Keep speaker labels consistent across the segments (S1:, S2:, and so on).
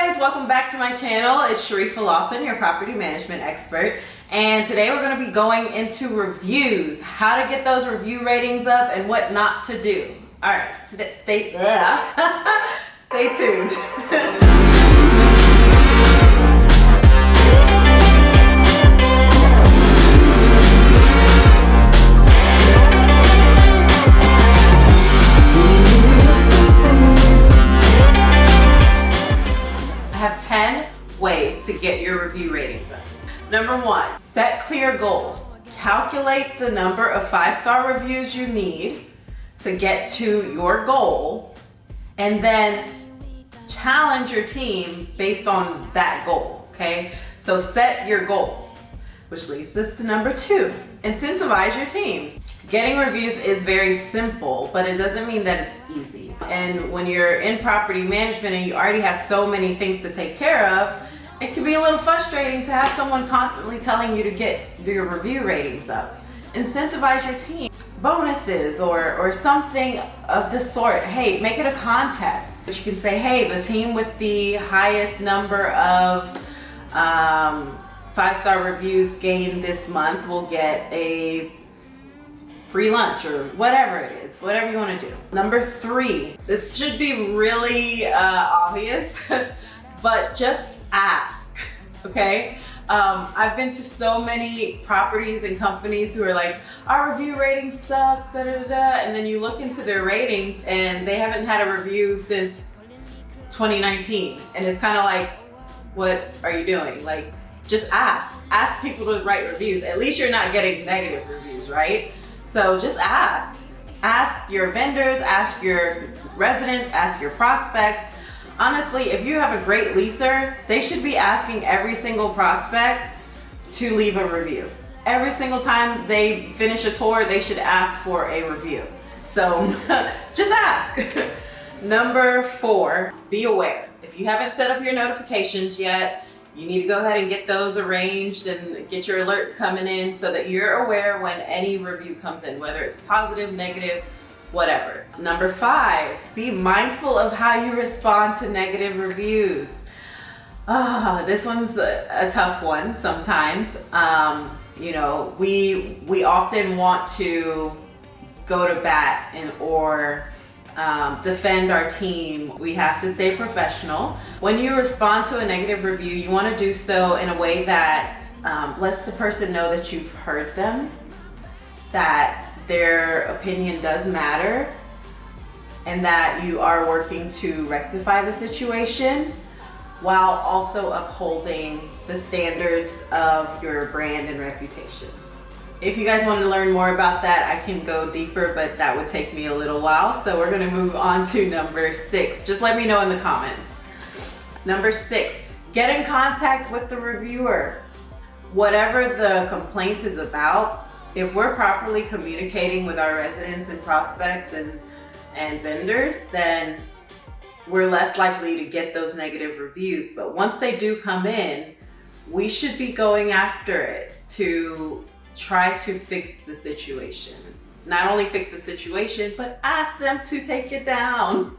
S1: guys, welcome back to my channel. It's Sharifa Lawson, your property management expert, and today we're going to be going into reviews, how to get those review ratings up and what not to do. All right, so stay tuned. I have 10 ways to get your review ratings up. Number 1, set clear goals. Calculate the number of 5-star reviews you need to get to your goal, and then challenge your team based on that goal, okay? So set your goals, which leads us to number 2, incentivize your team. Getting reviews is very simple, but it doesn't mean that it's easy. And when you're in property management and you already have so many things to take care of, it can be a little frustrating to have someone constantly telling you to get your review ratings up. Incentivize your team. Bonuses or something of the sort. Hey, make it a contest. But you can say, hey, the team with the highest number of 5-star reviews gained this month will get a free lunch or whatever it is, whatever you want to do. Number 3, this should be really obvious, but just ask, okay? I've been to so many properties and companies who are like, our review ratings suck, da da da, and then you look into their ratings and they haven't had a review since 2019, and it's kind of like, what are you doing? Like, just ask people to write reviews. At least you're not getting negative reviews, right? So just ask your vendors, ask your residents, ask your prospects. Honestly, if you have a great leaser, they should be asking every single prospect to leave a review. Every single time they finish a tour, they should ask for a review. So just ask. Number 4, be aware. If you haven't set up your notifications yet, you need to go ahead and get those arranged and get your alerts coming in so that you're aware when any review comes in, whether it's positive, negative, whatever. Number 5, be mindful of how you respond to negative reviews. This one's a tough one sometimes. You know, we often want to go to bat or defend our team. We have to stay professional. When you respond to a negative review, you want to do so in a way that lets the person know that you've heard them, that their opinion does matter, and that you are working to rectify the situation while also upholding the standards of your brand and reputation. If you guys want to learn more about that, I can go deeper, but that would take me a little while. So we're going to move on to number 6. Just let me know in the comments. Number 6, get in contact with the reviewer. Whatever the complaint is about, if we're properly communicating with our residents and prospects and vendors, then we're less likely to get those negative reviews. But once they do come in, we should be going after it to try to fix the situation. Not only fix the situation, but ask them to take it down.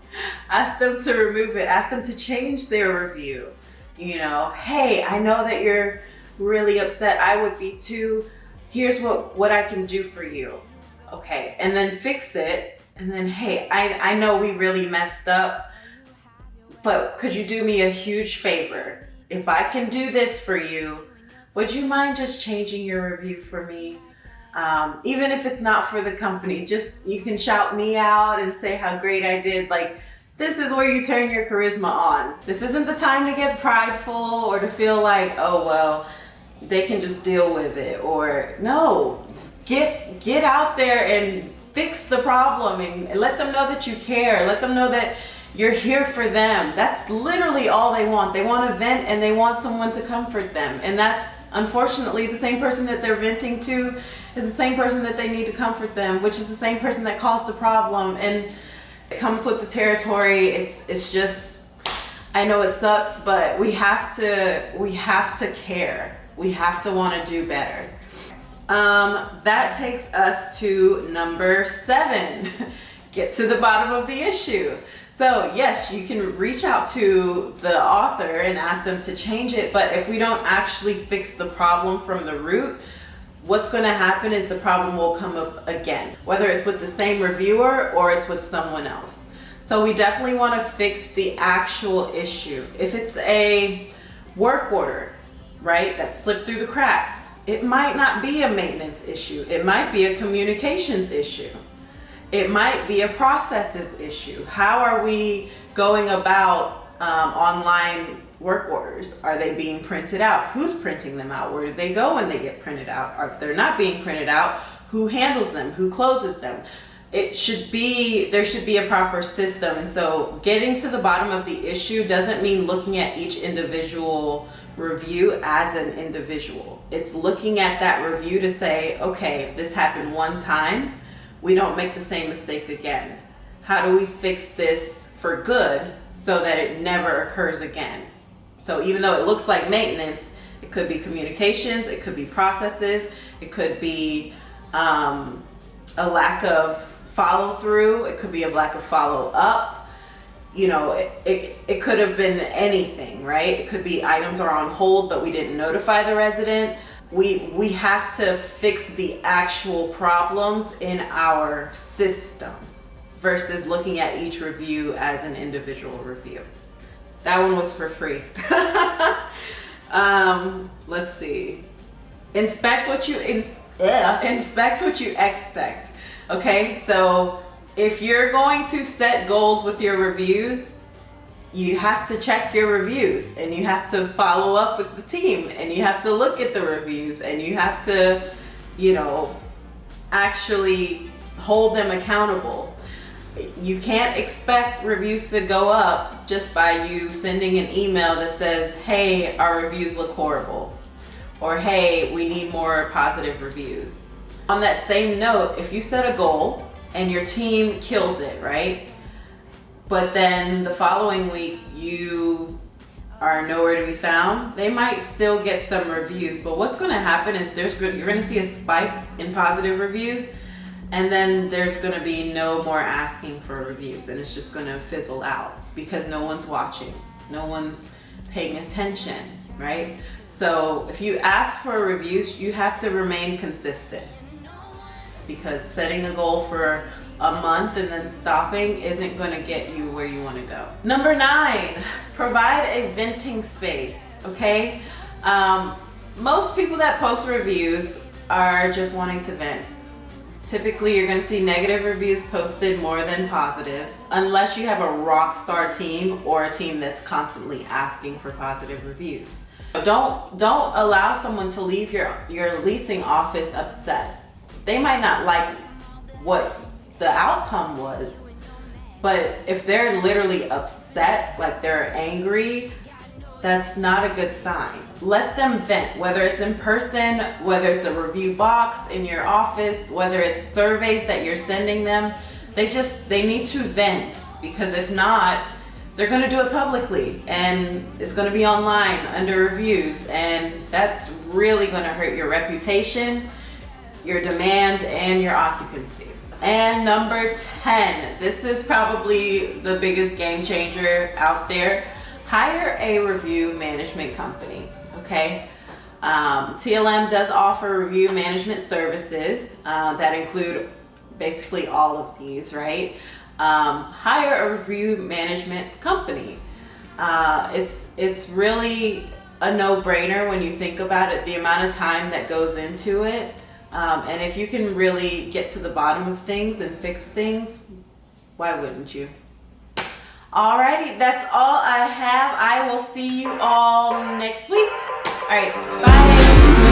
S1: Ask them to remove it. Ask them to change their review. You know, hey, I know that you're really upset. I would be too. Here's what I can do for you. Okay, and then fix it. And then, hey, I know we really messed up, but could you do me a huge favor? If I can do this for you, would you mind just changing your review for me? Even if it's not for the company, just you can shout me out and say how great I did. Like, this is where you turn your charisma on. This isn't the time to get prideful or to feel like, oh, well, they can just deal with it. Or no, get out there and fix the problem and let them know that you care. Let them know that you're here for them. That's literally all they want. They want to vent and they want someone to comfort them. And that's unfortunately the same person that they're venting to is the same person that they need to comfort them, which is the same person that caused the problem. And it comes with the territory. It's just, I know it sucks, but we have to care. We have to want to do better. That takes us to number 7. Get to the bottom of the issue. So yes, you can reach out to the author and ask them to change it, but if we don't actually fix the problem from the root, what's going to happen is the problem will come up again, whether it's with the same reviewer or it's with someone else. So we definitely want to fix the actual issue. If it's a work order, right, that slipped through the cracks, it might not be a maintenance issue. It might be a communications issue. It might be a processes issue. How are we going about online work orders? Are they being printed out? Who's printing them out? Where do they go when they get printed out? Or if they're not being printed out, who handles them? Who closes them? There should be a proper system. And so getting to the bottom of the issue doesn't mean looking at each individual review as an individual. It's looking at that review to say, okay, this happened one time, we don't make the same mistake again. How do we fix this for good so that it never occurs again? So even though it looks like maintenance, it could be communications, it could be processes, it could be a lack of follow through, it could be a lack of follow up. You know, it could have been anything, right? It could be items are on hold, but we didn't notify the resident. We have to fix the actual problems in our system versus looking at each review as an individual review. That one was for free. Let's see. Inspect what you expect. Okay, so if you're going to set goals with your reviews, you have to check your reviews and you have to follow up with the team and you have to look at the reviews and you have to, you know, actually hold them accountable. You can't expect reviews to go up just by you sending an email that says, hey, our reviews look horrible, or hey, we need more positive reviews. On that same note, if you set a goal and your team kills it, right? But then the following week you are nowhere to be found, they might still get some reviews. But what's going to happen is you're going to see a spike in positive reviews, and then there's going to be no more asking for reviews, and it's just going to fizzle out because no one's watching, no one's paying attention, right? So if you ask for reviews, you have to remain consistent, because setting a goal for a month and then stopping isn't going to get you where you want to go. Number 9, provide a venting space. Okay, most people that post reviews are just wanting to vent. Typically you're going to see negative reviews posted more than positive, unless you have a rock star team or a team that's constantly asking for positive reviews. Don't allow someone to leave your leasing office upset. They might not like what the outcome was, but if they're literally upset, like they're angry, that's not a good sign. Let them vent, whether it's in person, whether it's a review box in your office, whether it's surveys that you're sending them. They need to vent, because if not, they're going to do it publicly and it's going to be online under reviews, and that's really going to hurt your reputation, your demand, and your occupancy. And number 10, this is probably the biggest game changer out there. Hire a review management company, okay? TLM does offer review management services that include basically all of these, right? Hire a review management company. It's really a no-brainer when you think about it, the amount of time that goes into it. And if you can really get to the bottom of things and fix things, why wouldn't you? Alrighty, that's all I have. I will see you all next week. Alright, bye.